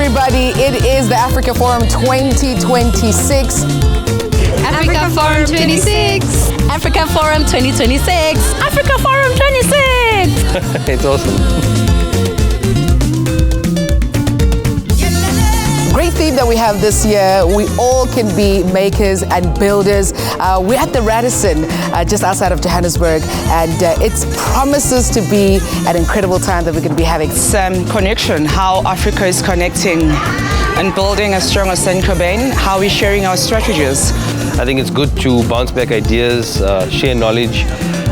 everybody. It is the Africa Forum 2026. Africa Forum 26. Africa Forum 2026. Africa Forum 26. It's awesome. Great theme that we have this year. We all can be makers and builders. We're at the Radisson, just outside of Johannesburg, and it promises to be an incredible time that we're going to be having. It's connection, how Africa is connecting and building a stronger Saint-Gobain, how we're sharing our strategies. I think it's good to bounce back ideas, share knowledge,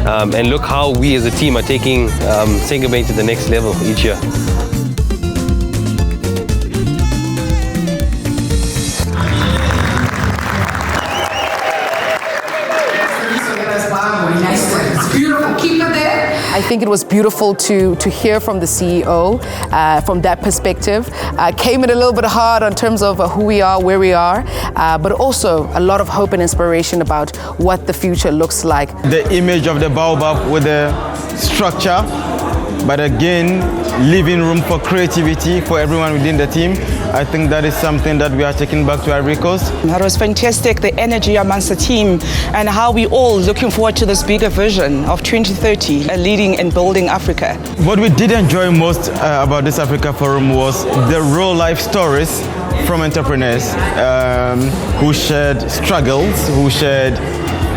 and look how we as a team are taking Saint-Gobain to the next level each year. I think it was beautiful to hear from the CEO from that perspective. Came in a little bit hard in terms of who we are, where we are, but also a lot of hope and inspiration about what the future looks like. The image of the baobab with the structure, but again, leaving room for creativity for everyone within the team. I think that is something that we are taking back to Ivory Coast. That was fantastic, the energy amongst the team and how we all looking forward to this bigger vision of 2030, leading and building Africa. What we did enjoy most about this Africa Forum was the real life stories from entrepreneurs who shared struggles, who shared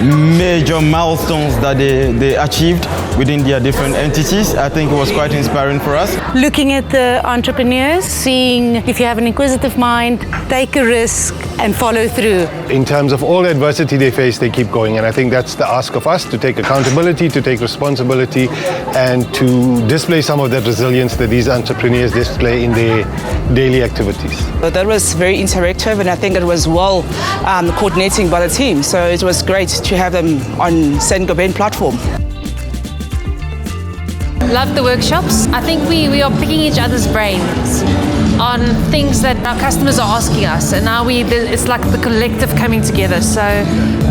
major milestones that they achieved within their different entities. I think it was quite inspiring for us. Looking at the entrepreneurs, seeing if you have an inquisitive mind, take a risk and follow through. In terms of all the adversity they face, they keep going, and I think that's the ask of us, to take accountability, to take responsibility, and to display some of that resilience that these entrepreneurs display in their daily activities. But that was very interactive, and I think it was well coordinating by the team, so it was great to have them on Saint-Gobain platform. Love the workshops. I think we are picking each other's brains on things that our customers are asking us, and now it's like the collective coming together. So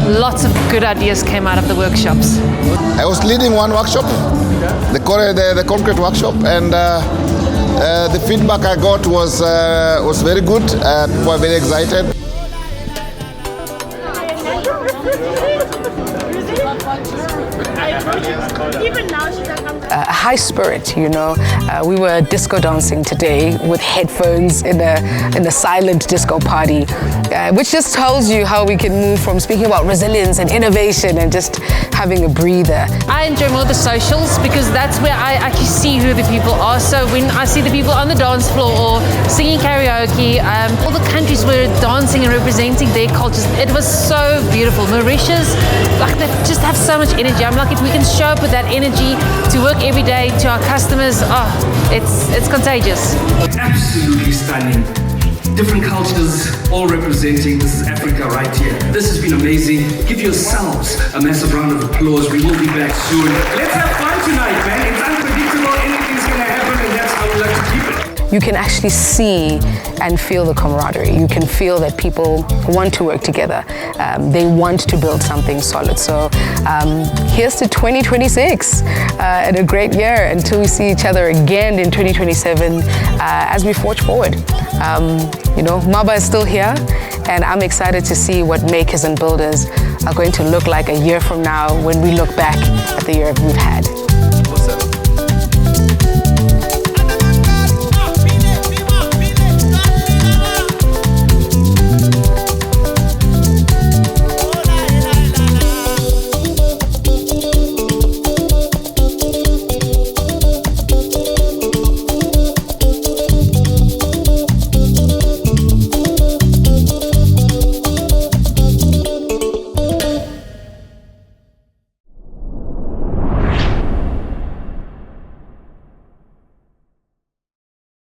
lots of good ideas came out of the workshops. I was leading one workshop, the concrete workshop, and the feedback I got was very good. We were very excited. High spirit, you know. We were disco dancing today with headphones in a silent disco party, which just tells you how we can move from speaking about resilience and innovation and just having a breather. I enjoy more the socials because that's where I actually see who the people are. So when I see the people on the dance floor or singing karaoke, all the countries were dancing and representing their cultures. It was so beautiful. Mauritius, like, they just have so much energy. I'm like, if we can show up with that energy to work every day to our customers, it's contagious. Absolutely stunning. Different cultures all representing. This is Africa right here. This has been amazing. Give yourselves a massive round of applause. We will be back soon. Let's have fun tonight, man. It's unpredictable. Anything's going to happen, and that's how we like to keep it. You can actually see and feel the camaraderie. You can feel that people want to work together. They want to build something solid. So here's to 2026 and a great year until we see each other again in 2027 as we forge forward. You know, MABA is still here, and I'm excited to see what makers and builders are going to look like a year from now when we look back at the year we've had.